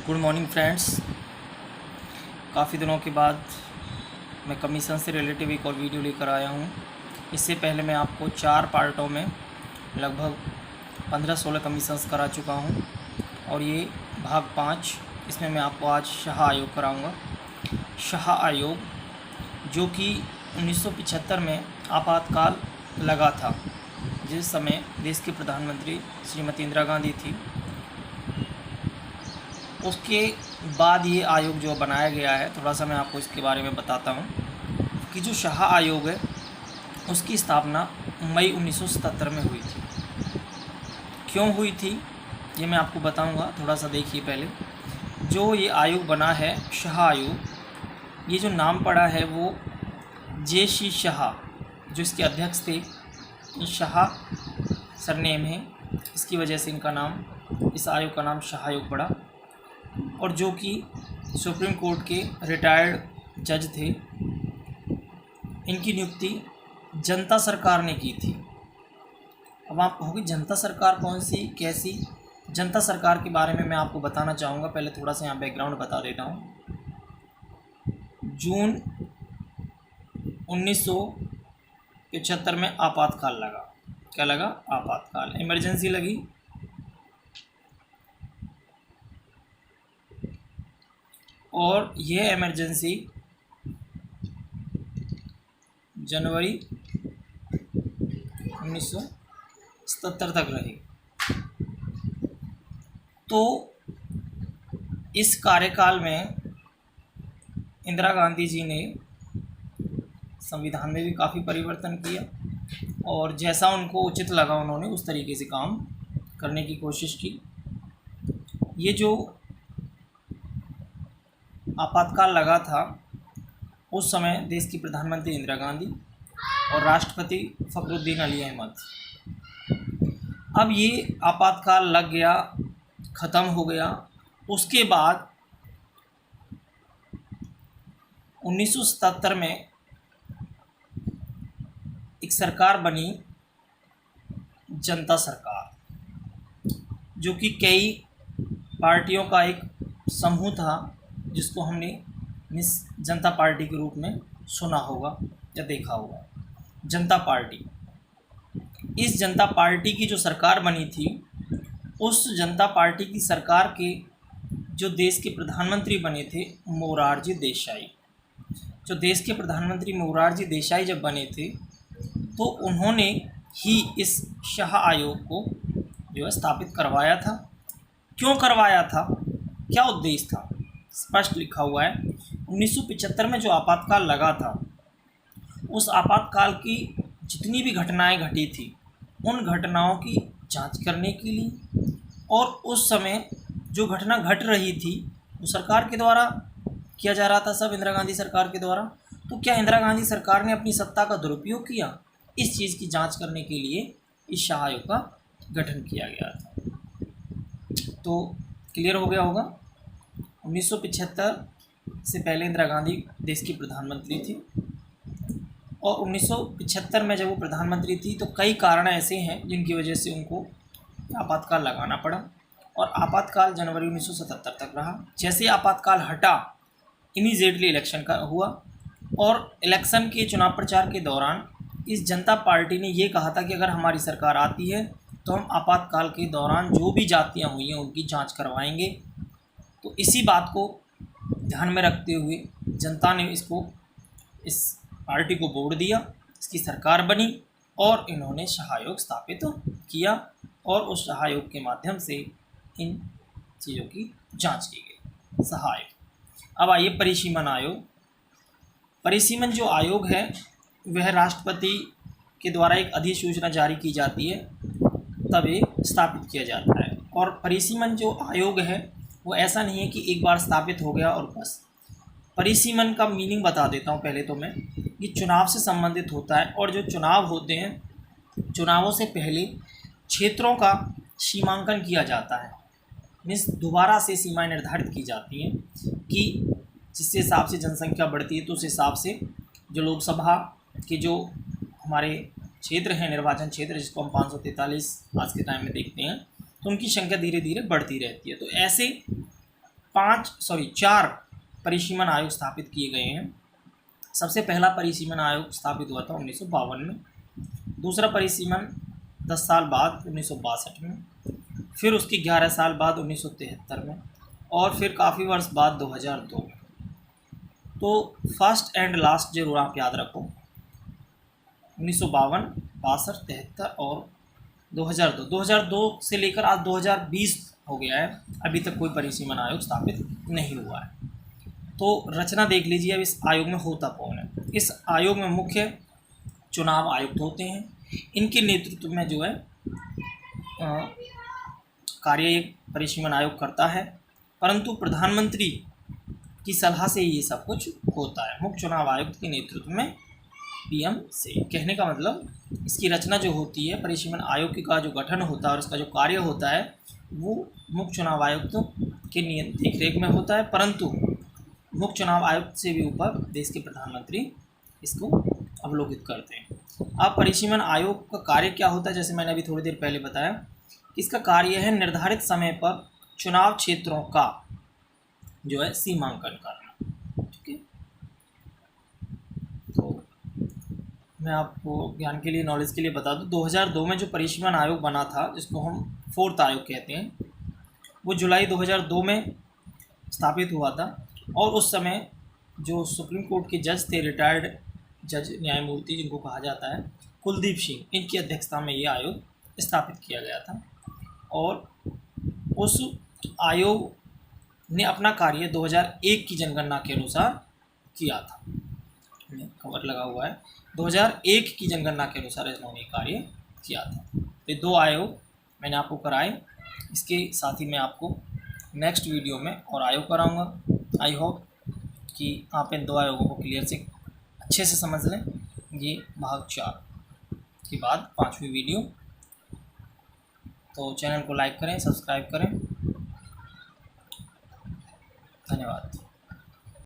Good morning friends. काफ़ी दिनों के बाद मैं कमीशन से रिलेटिव एक और वीडियो लेकर आया हूँ। इससे पहले मैं आपको 4 पार्टों में लगभग 15-16 कमीशंस करा चुका हूँ और ये भाग 5। इसमें मैं आपको आज शाह आयोग कराऊँगा। शाह आयोग जो कि 1975 में आपातकाल लगा था, जिस समय देश के प्रधानमंत्री श्रीमती इंदिरा गांधी थी। उसके बाद ये आयोग जो बनाया गया है, थोड़ा सा मैं आपको इसके बारे में बताता हूँ कि जो शाह आयोग है उसकी स्थापना मई 1977 में हुई थी। क्यों हुई थी ये मैं आपको बताऊँगा, थोड़ा सा देखिए पहले। जो ये आयोग बना है शाह आयोग, ये जो नाम पड़ा है वो जे.सी. शाह जो इसके अध्यक्ष थे, शाह सरनेम है, इसकी वजह से इनका नाम, इस आयोग का नाम शाह आयोग पड़ा। और जो कि सुप्रीम कोर्ट के रिटायर्ड जज थे, इनकी नियुक्ति जनता सरकार ने की थी। अब आप कहोगे जनता सरकार कौन सी, कैसी? जनता सरकार के बारे में मैं आपको बताना चाहूँगा। पहले थोड़ा सा यहाँ बैकग्राउंड बता देता हूँ। जून 1975 में आपातकाल लगा। क्या लगा? आपातकाल, इमरजेंसी लगी। और यह इमरजेंसी जनवरी 1977 तक रही। तो इस कार्यकाल में इंदिरा गांधी जी ने संविधान में भी काफ़ी परिवर्तन किया और जैसा उनको उचित लगा उन्होंने उस तरीके से काम करने की कोशिश की। ये जो आपातकाल लगा था, उस समय देश की प्रधानमंत्री इंदिरा गांधी और राष्ट्रपति फ़खरुद्दीन अली अहमद। अब ये आपातकाल लग गया, ख़त्म हो गया। उसके बाद 1977 में एक सरकार बनी, जनता सरकार, जो कि कई पार्टियों का एक समूह था, जिसको हमने मिस जनता पार्टी के रूप में सुना होगा या देखा होगा। जनता पार्टी, इस जनता पार्टी की जो सरकार बनी थी, उस जनता पार्टी की सरकार के जो देश के प्रधानमंत्री बने थे मोरारजी देसाई। जो देश के प्रधानमंत्री मोरारजी देसाई जब बने थे, तो उन्होंने ही इस शाह आयोग को जो है स्थापित करवाया था। क्यों करवाया था, क्या उद्देश्य था, स्पष्ट लिखा हुआ है। 1975 में जो आपातकाल लगा था, उस आपातकाल की जितनी भी घटनाएं घटी थी, उन घटनाओं की जांच करने के लिए, और उस समय जो घटना घट रही थी वो सरकार के द्वारा किया जा रहा था, सब इंदिरा गांधी सरकार के द्वारा। तो क्या इंदिरा गांधी सरकार ने अपनी सत्ता का दुरुपयोग किया? इस चीज़ की जांच करने के लिए इस शाह आयोग का गठन किया गया था। तो क्लियर हो गया होगा। 1975 से पहले इंदिरा गांधी देश की प्रधानमंत्री थी, और 1975 में जब वो प्रधानमंत्री थी तो कई कारण ऐसे हैं जिनकी वजह से उनको आपातकाल लगाना पड़ा, और आपातकाल जनवरी 1977 तक रहा। जैसे आपातकाल हटा, इमीडिएटली इलेक्शन का हुआ, और इलेक्शन के चुनाव प्रचार के दौरान इस जनता पार्टी ने ये कहा था कि अगर हमारी सरकार आती है तो हम आपातकाल के दौरान जो भी जातियाँ हुई हैं उनकी जांच करवाएंगे। तो इसी बात को ध्यान में रखते हुए जनता ने इस पार्टी को वोट दिया, इसकी सरकार बनी, और इन्होंने शाह आयोग स्थापित किया, और उस शाह आयोग के माध्यम से इन चीज़ों की जांच की गई। शाह आयोग। अब आइए परिसीमन आयोग। परिसीमन जो आयोग है वह राष्ट्रपति के द्वारा एक अधिसूचना जारी की जाती है, तब ये स्थापित किया जाता है। और परिसीमन जो आयोग है वो ऐसा नहीं है कि एक बार स्थापित हो गया और बस। परिसीमन का मीनिंग बता देता हूँ पहले तो मैं। ये चुनाव से संबंधित होता है, और जो चुनाव होते हैं, चुनावों से पहले क्षेत्रों का सीमांकन किया जाता है। मीन्स दोबारा से सीमाएं निर्धारित की जाती हैं कि जिस हिसाब से जनसंख्या बढ़ती है तो उस हिसाब से जो लोकसभा के जो हमारे क्षेत्र हैं, निर्वाचन क्षेत्र, जिसको हम 543 आज के टाइम में देखते हैं, तो उनकी संख्या धीरे धीरे बढ़ती रहती है। तो ऐसे 4 परिसीमन आयोग स्थापित किए गए हैं। सबसे पहला परिसीमन आयोग स्थापित हुआ था 1952 में, दूसरा परिसीमन 10 साल बाद 1962 में, फिर उसकी 11 साल बाद 1973 में, और फिर काफ़ी वर्ष बाद 2002 में। तो फर्स्ट एंड लास्ट जरूर आप याद रखो, 1952, 62, 73 और 2002। 2002 से लेकर आज 2020 हो गया है, अभी तक कोई परिसीमन आयोग स्थापित नहीं हुआ है। तो रचना देख लीजिए। अब इस आयोग में होता कौन है। इस आयोग में मुख्य चुनाव आयुक्त होते हैं। इनके नेतृत्व में जो है कार्य एक परिसीमन आयोग करता है, परंतु प्रधानमंत्री की सलाह से ये सब कुछ होता है। मुख्य चुनाव आयुक्त के नेतृत्व में पीएम से, कहने का मतलब इसकी रचना जो होती है, परिसीमन आयोग का जो गठन होता है और इसका जो कार्य होता है वो मुख्य चुनाव आयुक्त के देखरेख में होता है, परंतु मुख्य चुनाव आयुक्त से भी ऊपर देश के प्रधानमंत्री इसको अवलोकित करते हैं। अब परिसीमन आयोग का कार्य क्या होता है, जैसे मैंने अभी थोड़ी देर पहले बताया, इसका कार्य है निर्धारित समय पर चुनाव क्षेत्रों का जो है सीमांकन करना। ठीक है, तो मैं आपको ज्ञान के लिए, नॉलेज के लिए बता दूं, 2002 में जो परिसीमन आयोग बना था, जिसको हम 4th आयोग कहते हैं, वो जुलाई 2002 में स्थापित हुआ था। और उस समय जो सुप्रीम कोर्ट के जज थे, रिटायर्ड जज न्यायमूर्ति जिनको कहा जाता है, कुलदीप सिंह, इनकी अध्यक्षता में ये आयोग स्थापित किया गया था। और उस आयोग ने अपना कार्य 2001 की जनगणना के अनुसार किया था। कवर लगा हुआ है, 2001 की जनगणना के अनुसार इन्होंने कार्य किया था। ये 2 आयोग मैंने आपको कराए। इसके साथ ही मैं आपको नेक्स्ट वीडियो में और आयोग कराऊंगा। आई होप कि आप इन 2 आयोगों को क्लियर से अच्छे से समझ लें। ये भाग 4 के बाद 5वीं वीडियो। तो चैनल को लाइक करें, सब्सक्राइब करें। धन्यवाद।